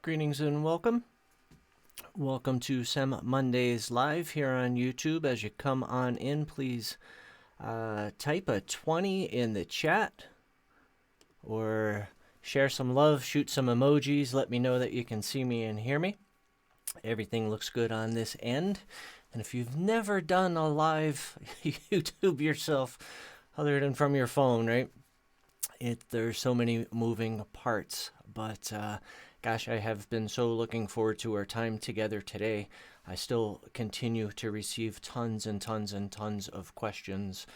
Greetings and welcome. Welcome to SEM Mondays live here on YouTube. As you come on in, please type a 20 in the chat or share some love, shoot some emojis, let me know that you can see me and hear me. Everything looks good on this end. And if you've never done a live YouTube yourself, other than from your phone, right? There's so many moving parts, but gosh, I have been so looking forward to our time together today. I still continue to receive tons and tons and tons of questions,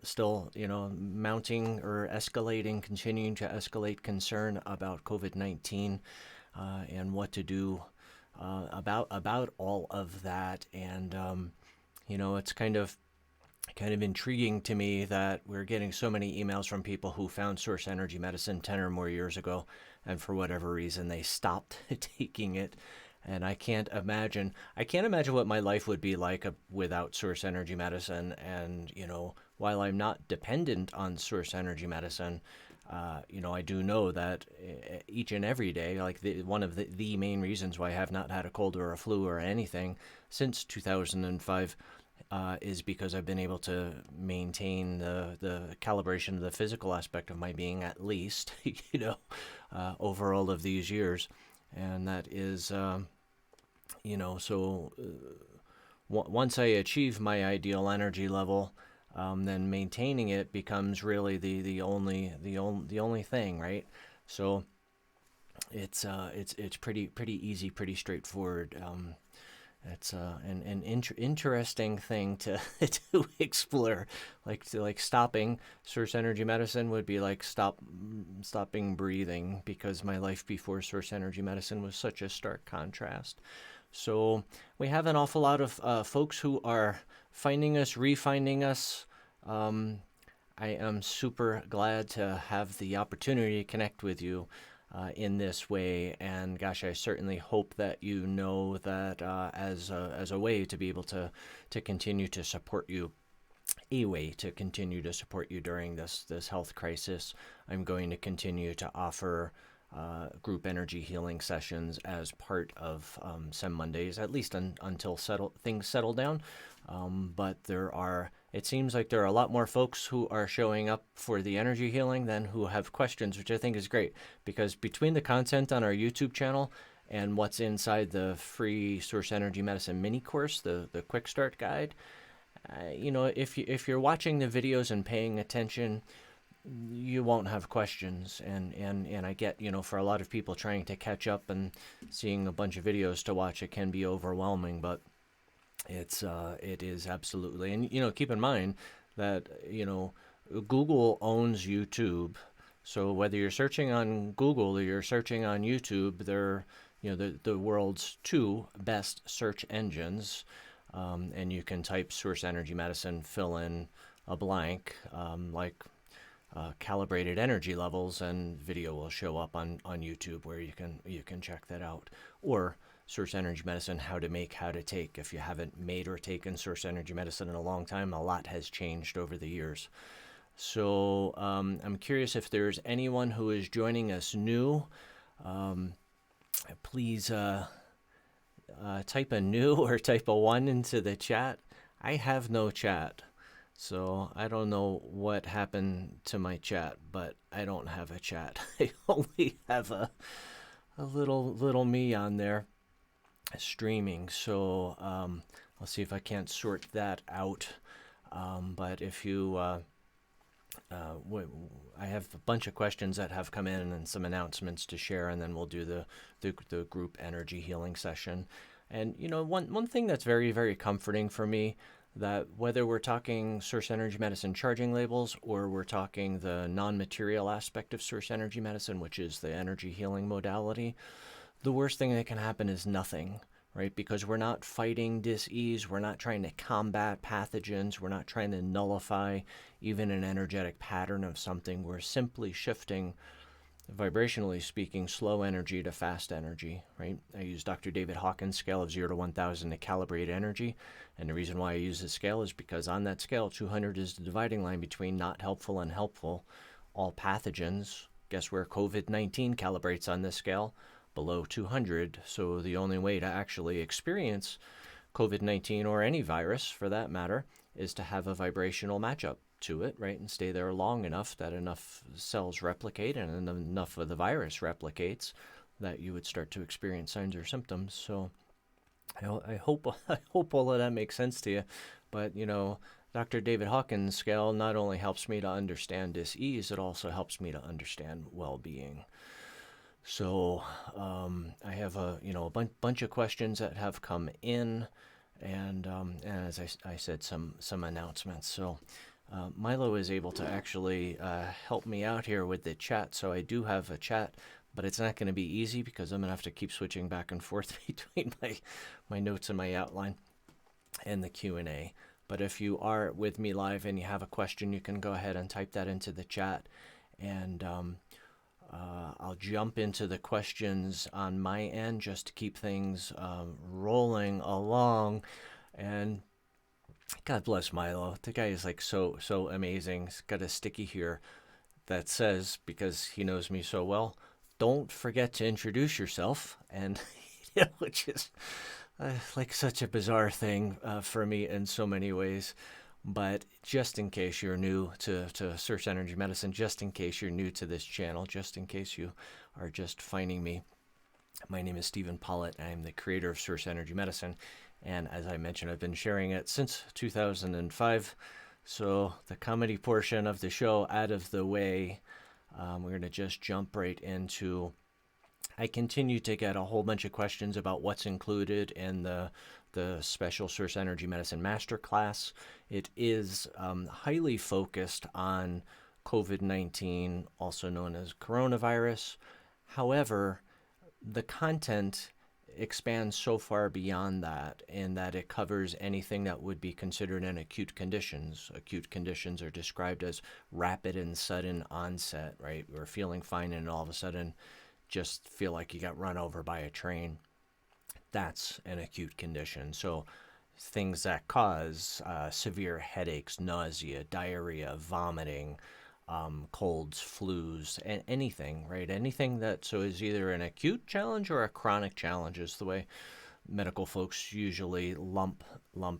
still, mounting or escalating, continuing to escalate concern about COVID-19 and what to do about all of that. And, it's kind of intriguing to me that we're getting so many emails from people who found Source Energy Medicine 10 or more years ago, and for whatever reason they stopped taking it. And I can't imagine what my life would be like without Source Energy Medicine. And while I'm not dependent on Source Energy Medicine, I do know that each and every day, like one of the main reasons why I have not had a cold or a flu or anything since 2005 is because I've been able to maintain the calibration of the physical aspect of my being, at least, over all of these years. And that is, once I achieve my ideal energy level, then maintaining it becomes really the only thing, right? So it's pretty easy, pretty straightforward. It's an interesting thing to to explore. Like stopping Source Energy Medicine would be like stopping breathing, because my life before Source Energy Medicine was such a stark contrast. So we have an awful lot of folks who are finding us, refinding us. I am super glad to have the opportunity to connect with you in this way, and gosh, I certainly hope that you know that as a way to be able to continue to support you, during this health crisis, I'm going to continue to offer group energy healing sessions as part of SEM Mondays, at least until things settle down. But it seems like there are a lot more folks who are showing up for the energy healing than who have questions, which I think is great, because between the content on our YouTube channel and what's inside the free Source Energy Medicine mini course, the Quick Start Guide, if you're watching the videos and paying attention, you won't have questions. And I get, for a lot of people trying to catch up and seeing a bunch of videos to watch, it can be overwhelming, but it is absolutely. And keep in mind that Google owns YouTube, so whether you're searching on Google or you're searching on YouTube, they're the world's two best search engines. And you can type Source Energy Medicine, fill in a blank, calibrated energy levels, and video will show up on YouTube where you can check that out. Or Source Energy Medicine, how to take. If you haven't made or taken Source Energy Medicine in a long time, a lot has changed over the years. So I'm curious if there's anyone who is joining us new. Please type a new or type a 1 into the chat. I have no chat, so I don't know what happened to my chat, but I don't have a chat. I only have a little me on there streaming. So I'll see if I can't sort that out. But if you, I have a bunch of questions that have come in and some announcements to share, and then we'll do the group energy healing session. And one thing that's very, very comforting for me, that whether we're talking Source Energy Medicine charging labels or we're talking the non-material aspect of Source Energy Medicine, which is the energy healing modality, the worst thing that can happen is nothing, right? Because we're not fighting dis-ease, we're not trying to combat pathogens, we're not trying to nullify even an energetic pattern of something. We're simply shifting, vibrationally speaking, slow energy to fast energy, right? I use Dr. David Hawkins' scale of 0 to 1,000 to calibrate energy. And the reason why I use this scale is because on that scale, 200 is the dividing line between not helpful and helpful. All pathogens, guess where COVID-19 calibrates on this scale? below 200. So the only way to actually experience COVID-19 or any virus for that matter is to have a vibrational matchup to it, right? And stay there long enough that enough cells replicate and enough of the virus replicates that you would start to experience signs or symptoms. So I hope I hope all of that makes sense to you. But Dr. David Hawkins' scale not only helps me to understand dis-ease, it also helps me to understand well-being. So I have a bunch of questions that have come in, and as I said, some announcements. So Milo is able to actually help me out here with the chat. So I do have a chat, but it's not going to be easy because I'm going to have to keep switching back and forth between my notes and my outline and the Q&A. But if you are with me live and you have a question, you can go ahead and type that into the chat, and I'll jump into the questions on my end just to keep things rolling along. And God bless Milo. The guy is like so amazing. He's got a sticky here that says, because he knows me so well, don't forget to introduce yourself. And which is like such a bizarre thing for me in so many ways. But just in case you're new to Source Energy Medicine, just in case you're new to this channel, just in case you are just finding me, my name is Stephen Pollitt. I am the creator of Source Energy Medicine. And as I mentioned, I've been sharing it since 2005. So the comedy portion of the show out of the way, we're going to just jump right into... I continue to get a whole bunch of questions about what's included in the special Source Energy Medicine Masterclass. It is highly focused on COVID-19, also known as coronavirus. However, the content expands so far beyond that in that it covers anything that would be considered an acute conditions. Acute conditions are described as rapid and sudden onset, right? We're feeling fine and all of a sudden just feel like you got run over by a train. That's an acute condition. So things that cause severe headaches, nausea, diarrhea, vomiting, colds, flus, anything, right? Anything that so is either an acute challenge or a chronic challenge is the way medical folks usually lump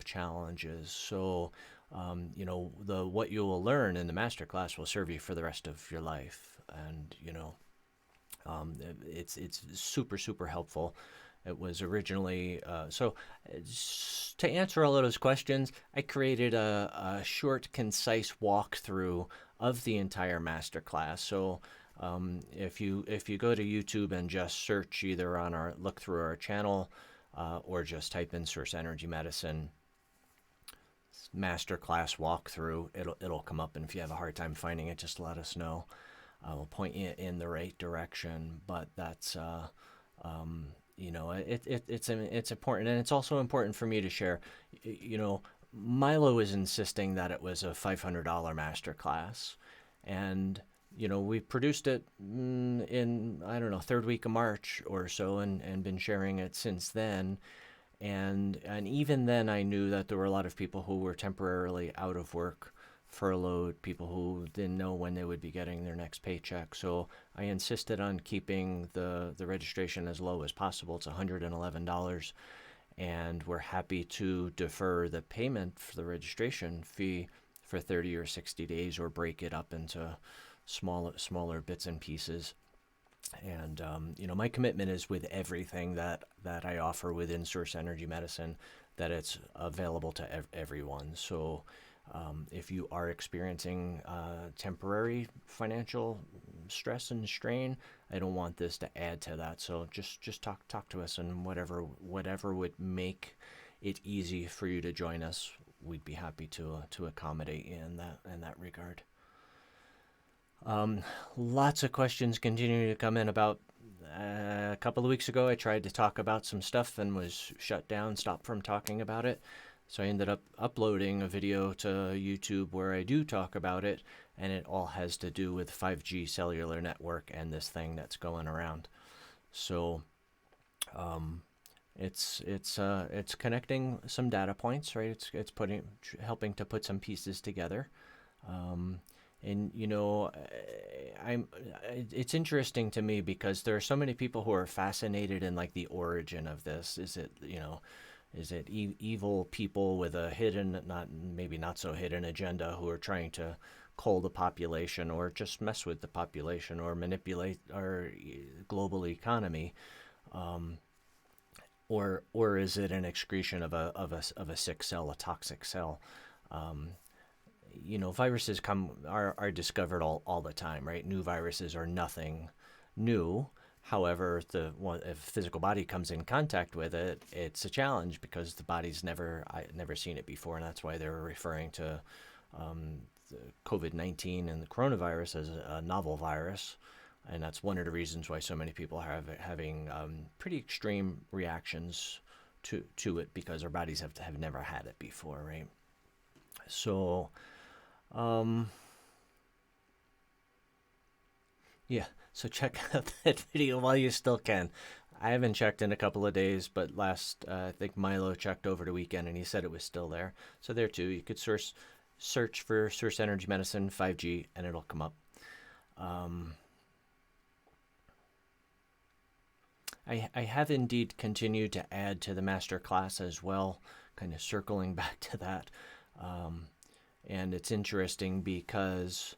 challenges. So what you will learn in the masterclass will serve you for the rest of your life, and it's super helpful. It was originally to answer all of those questions, I created a short, concise walkthrough of the entire masterclass. So if you go to YouTube and just search either on look through our channel or just type in Source Energy Medicine Masterclass walkthrough, it'll come up. And if you have a hard time finding it, just let us know. We'll point you in the right direction. But that's it's important, and it's also important for me to share. Milo is insisting that it was a $500 masterclass, and we produced it in third week of March or so, and been sharing it since then. And even then, I knew that there were a lot of people who were temporarily out of work, furloughed, people who didn't know when they would be getting their next paycheck. So I insisted on keeping the registration as low as possible. It's $111, and we're happy to defer the payment for the registration fee for 30 or 60 days, or break it up into smaller bits and pieces. And my commitment is with everything that I offer within Source Energy Medicine, that it's available to everyone. So if you are experiencing temporary financial stress and strain, I don't want this to add to that. So just talk to us, and whatever would make it easy for you to join us, we'd be happy to accommodate you in that regard. Lots of questions continue to come in about. A couple of weeks ago, I tried to talk about some stuff and was shut down, stopped from talking about it. So I ended up uploading a video to YouTube where I do talk about it, and it all has to do with 5G cellular network and this thing that's going around. So it's connecting some data points, right? It's helping to put some pieces together. And it's interesting to me because there are so many people who are fascinated in like the origin of this. Is it evil people with a hidden, maybe not so hidden agenda who are trying to cull the population or just mess with the population or manipulate our global economy? Or is it an excretion of a sick cell, a toxic cell? Viruses are discovered all the time, right? New viruses are nothing new. However, if physical body comes in contact with it, it's a challenge because the body's never seen it before, and that's why they're referring to the COVID-19 and the coronavirus as a novel virus. And that's one of the reasons why so many people are having pretty extreme reactions to it, because our bodies have never had it before, right? So, yeah, so check out that video while you still can. I haven't checked in a couple of days, but I think Milo checked over the weekend and he said it was still there. So there too, you could search for Source Energy Medicine 5G and it'll come up. I have indeed continued to add to the master class as well, kind of circling back to that. And it's interesting because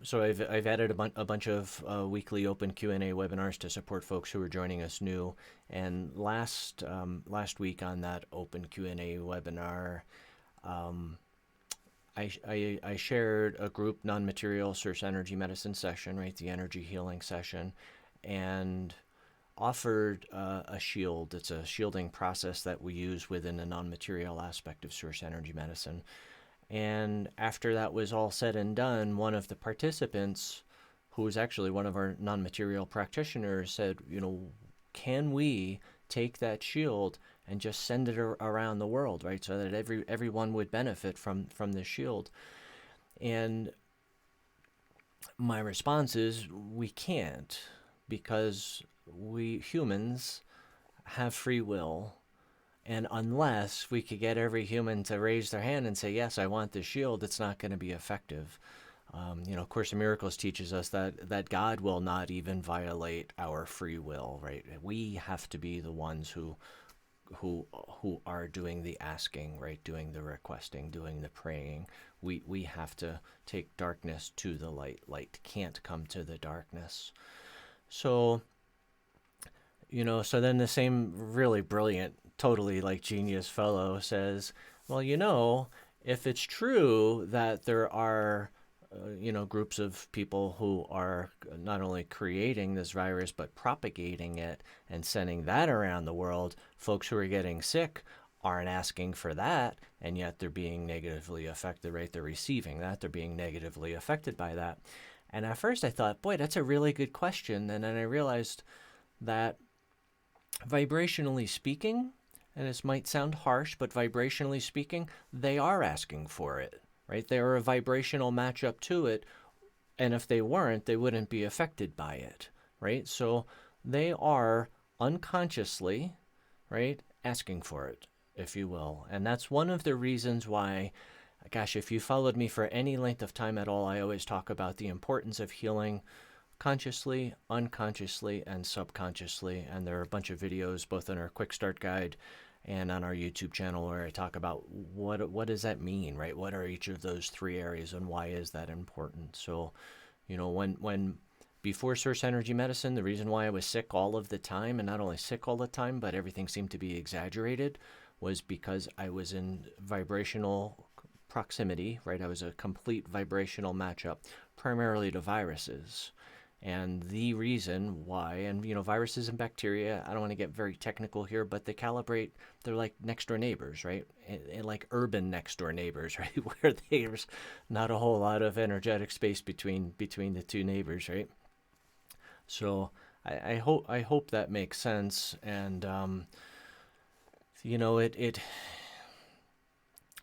so I've added a bunch of weekly open Q&A webinars to support folks who are joining us new. And last week on that open Q&A webinar, I shared a group non-material source energy medicine session, right, the energy healing session, and offered a shield. It's a shielding process that we use within the non-material aspect of source energy medicine. And after that was all said and done, one of the participants, who was actually one of our non-material practitioners, said, can we take that shield and just send it around the world, right? So that everyone would benefit from the shield. And my response is, we can't, because we humans have free will. And unless we could get every human to raise their hand and say, yes, I want the shield, it's not going to be effective. Course in Miracles teaches us that God will not even violate our free will, right? We have to be the ones who are doing the asking, right? Doing the requesting, doing the praying. We have to take darkness to the light. Light can't come to the darkness. So, so then the same really brilliant, totally like genius fellow says, well, if it's true that there are, groups of people who are not only creating this virus, but propagating it and sending that around the world, folks who are getting sick aren't asking for that, and yet they're being negatively affected, right? They're receiving that, they're being negatively affected by that. And at first I thought, boy, that's a really good question. And then I realized that vibrationally speaking, and this might sound harsh, but vibrationally speaking, they are asking for it, right? They are a vibrational matchup to it. And if they weren't, they wouldn't be affected by it, right? So they are unconsciously, right, asking for it, if you will. And that's one of the reasons why, gosh, if you followed me for any length of time at all, I always talk about the importance of healing consciously, unconsciously, and subconsciously. And there are a bunch of videos both in our quick start guide and on our YouTube channel where I talk about what does that mean, right? What are each of those three areas and why is that important? So, when before Source Energy Medicine, the reason why I was sick all of the time, and not only sick all the time, but everything seemed to be exaggerated, was because I was in vibrational proximity, right? I was a complete vibrational matchup, primarily to viruses. And the reason why, and viruses and bacteria, I don't want to get very technical here, but they're like next door neighbors, right? And like urban next door neighbors, right? Where there's not a whole lot of energetic space between the two neighbors, right? So I hope that makes sense. And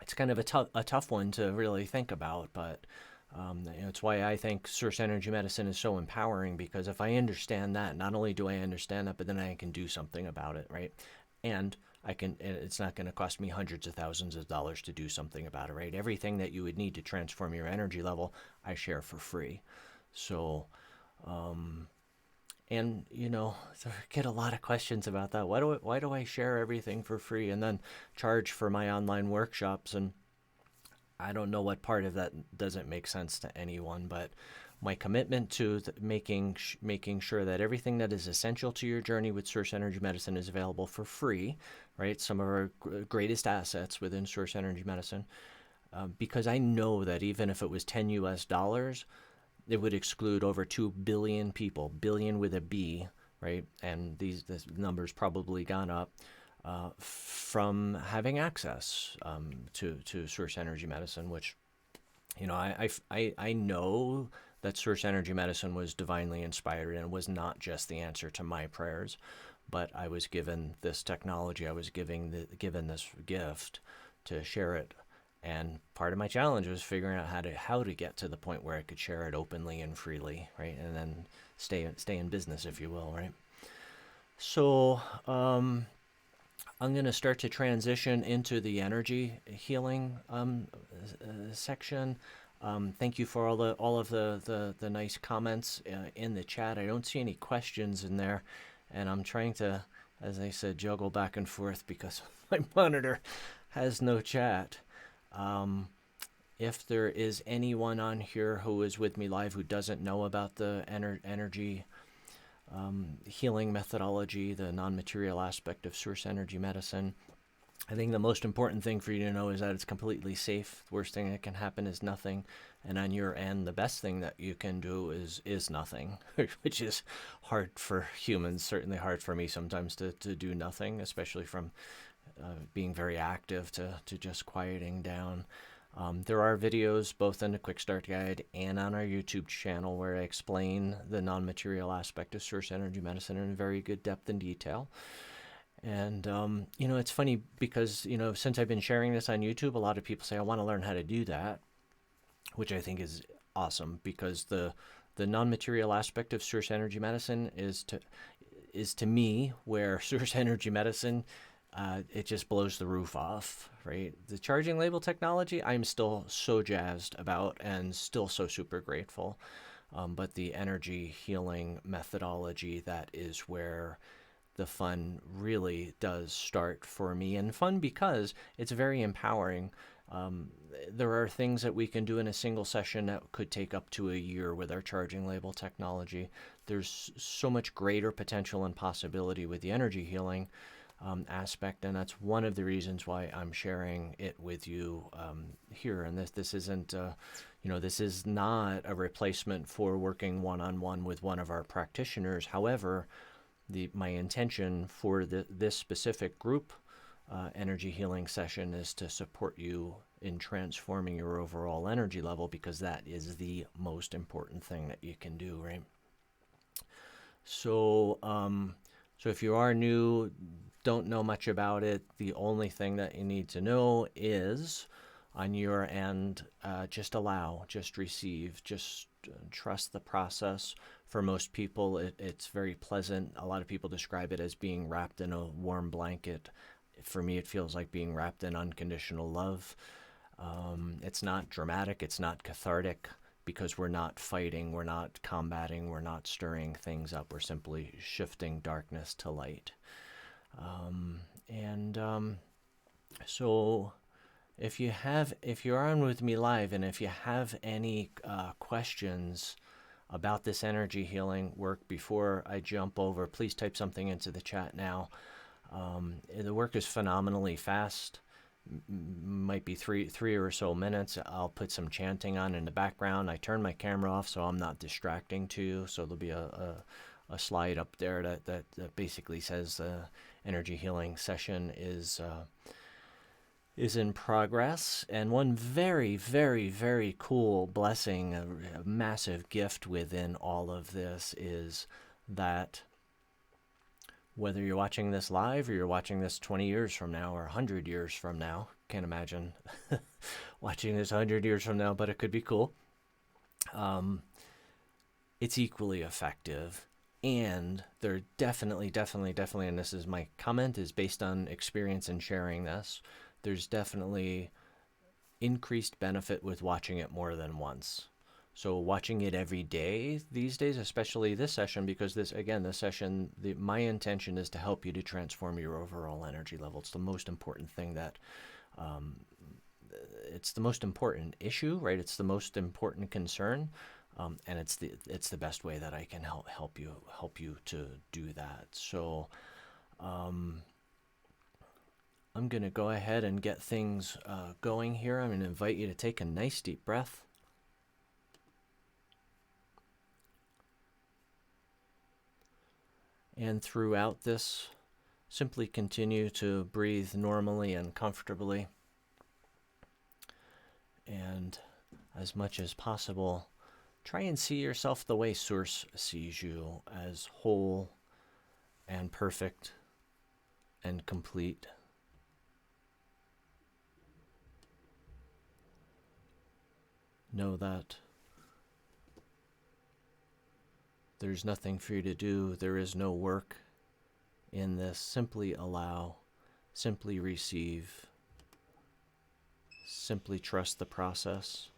it's kind of a tough one to really think about, but it's why I think Source Energy Medicine is so empowering, because if I understand that, not only do I understand that, but then I can do something about it, right? And and it's not going to cost me hundreds of thousands of dollars to do something about it, right? Everything that you would need to transform your energy level, I share for free. So, and I get a lot of questions about that. Why do I share everything for free and then charge for my online workshops? And I don't know what part of that doesn't make sense to anyone, but my commitment to making sure that everything that is essential to your journey with Source Energy Medicine is available for free, right? Some of our greatest assets within Source Energy Medicine, because I know that even if it was $10, it would exclude over 2 billion people, billion with a B, right? And this number's probably gone up. From having access to Source Energy Medicine, which, I know that Source Energy Medicine was divinely inspired and was not just the answer to my prayers, but I was given this technology. I was given this gift to share it, and part of my challenge was figuring out how to get to the point where I could share it openly and freely, right? And then stay in business, if you will, right? So, I'm going to start to transition into the energy healing section. Thank you for all of the nice comments in the chat. I don't see any questions in there, and I'm trying to, as I said, juggle back and forth because my monitor has no chat. If there is anyone on here who is with me live who doesn't know about the energy healing methodology, the non-material aspect of Source Energy Medicine, I think the most important thing for you to know is that it's completely safe. The worst thing that can happen is nothing. And on your end, the best thing that you can do is nothing, which is hard for humans, certainly hard for me sometimes to do nothing, especially from being very active to just quieting down. There are videos both in the Quick Start Guide and on our YouTube channel where I explain the non-material aspect of Source Energy Medicine in very good depth and detail. And, it's funny because, since I've been sharing this on YouTube, a lot of people say, I want to learn how to do that, which I think is awesome because the non-material aspect of Source Energy Medicine is to me where Source Energy Medicine it just blows the roof off, right? The charging label technology, I'm still so jazzed about and still so super grateful. But the energy healing methodology, that is where the fun really does start for me. And fun because it's very empowering. There are things that we can do in a single session that could take up to a year with our charging label technology. There's so much greater potential and possibility with the energy healing aspect, and that's one of the reasons why I'm sharing it with you here. And this isn't, this is not a replacement for working one-on-one with one of our practitioners. However, my intention for this specific group energy healing session is to support you in transforming your overall energy level, because that is the most important thing that you can do, right? So, so if you are new, don't know much about it, the only thing that you need to know is on your end, just allow, just receive, just trust the process. For most people, it's very pleasant. A lot of people describe it as being wrapped in a warm blanket. For me, it feels like being wrapped in unconditional love. It's not dramatic, it's not cathartic, because we're not fighting, we're not combating, we're not stirring things up, we're simply shifting darkness to light. So if you're on with me live, and if you have any questions about this energy healing work before I jump over, please type something into the chat now. The work is phenomenally fast. Might be three or so minutes. I'll put some chanting on in the background. I turn my camera off so I'm not distracting to you. So there'll be a slide up there that basically says the energy healing session is in progress. And one very, very, very cool blessing, a massive gift within all of this, is that whether you're watching this live or you're watching this 20 years from now or 100 years from now, can't imagine watching this 100 years from now, but it could be cool. It's equally effective And there definitely, and this is my comment, is based on experience in sharing this, there's definitely increased benefit with watching it more than once. So watching it every day these days, especially this session, because this session, my intention is to help you to transform your overall energy level. It's the most important thing that, it's the most important issue, right? It's the most important concern. And it's the best way that I can help you to do that. So I'm going to go ahead and get things going here. I'm going to invite you to take a nice deep breath. And throughout this, simply continue to breathe normally and comfortably. And as much as possible, try and see yourself the way Source sees you, as whole and perfect and complete. Know that there's nothing for you to do. There is no work in this. Simply allow, simply receive, simply trust the process.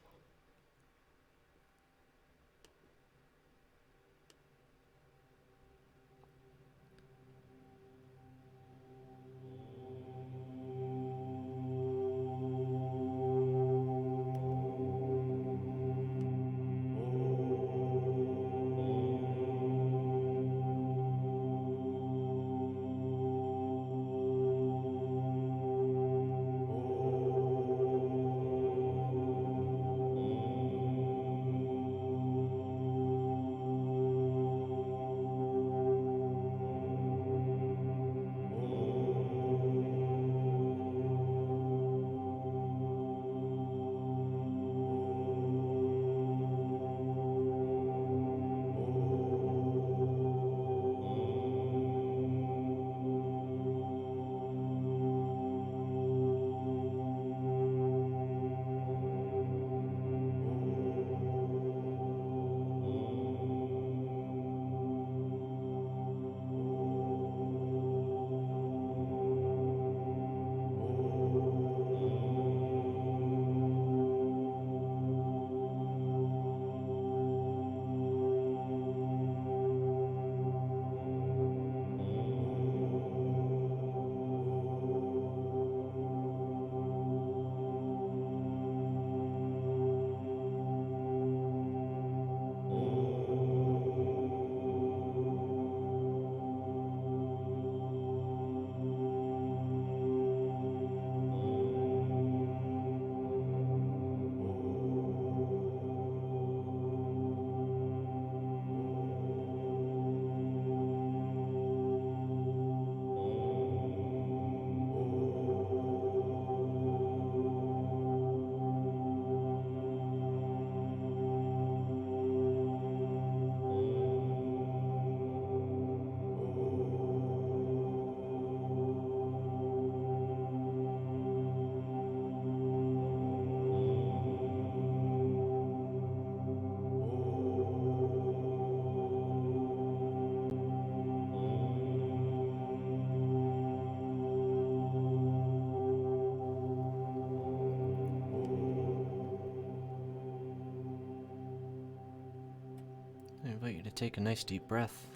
I invite you to take a nice deep breath.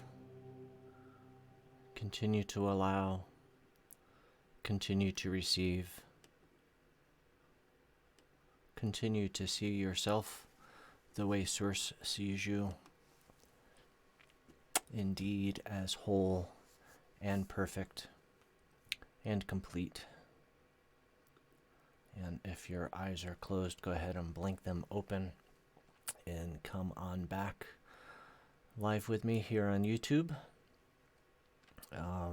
Continue to allow. Continue to receive. Continue to see yourself the way Source sees you. Indeed, as whole and perfect and complete. And if your eyes are closed, go ahead and blink them open and come on back live with me here on YouTube. I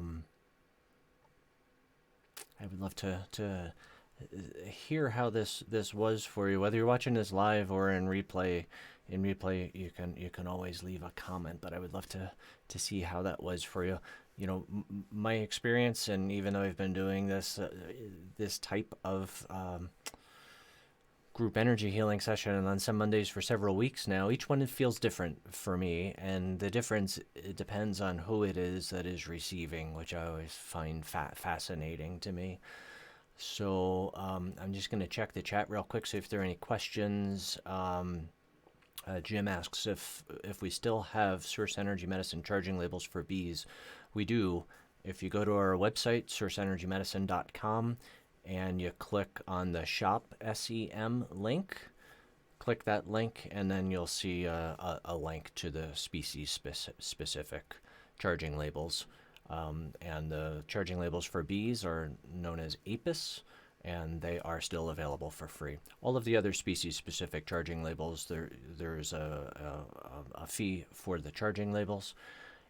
would love to hear how this was for you, whether you're watching this live or in replay. In replay, you can always leave a comment, but I would love to see how that was for you. You know, my experience, and even though I've been doing this this type of group energy healing session on SEM Mondays for several weeks now. Each one feels different for me, and the difference, it depends on who it is that is receiving, which I always find fascinating to me. So I'm just going to check the chat real quick, see if there are any questions. Jim asks if we still have Source Energy Medicine charging labels for bees. We do. If you go to our website, source-energy-medicine.com, and you click on the Shop SEM link, click that link, and then you'll see a link to the species-specific charging labels. And the charging labels for bees are known as APIS, and they are still available for free. All of the other species-specific charging labels, there's a fee for the charging labels,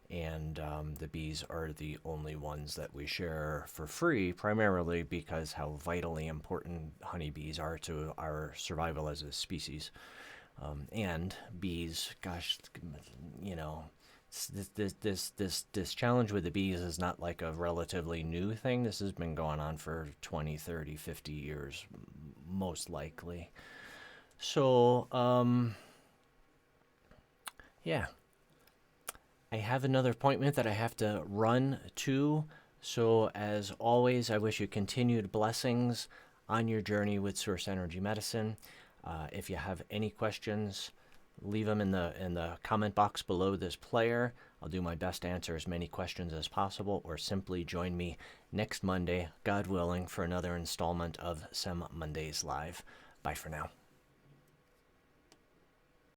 and the bees are the only ones that we share for free, primarily because how vitally important honeybees are to our survival as a species. And bees, gosh, you know, this challenge with the bees is not like a relatively new thing. This has been going on for 20, 30, 50 years, most likely. So, yeah. I have another appointment that I have to run to. So, as always, I wish you continued blessings on your journey with Source Energy Medicine. If you have any questions, leave them in the comment box below this player. I'll do my best to answer as many questions as possible, or simply join me next Monday, God willing, for another installment of SEM Mondays Live. Bye for now.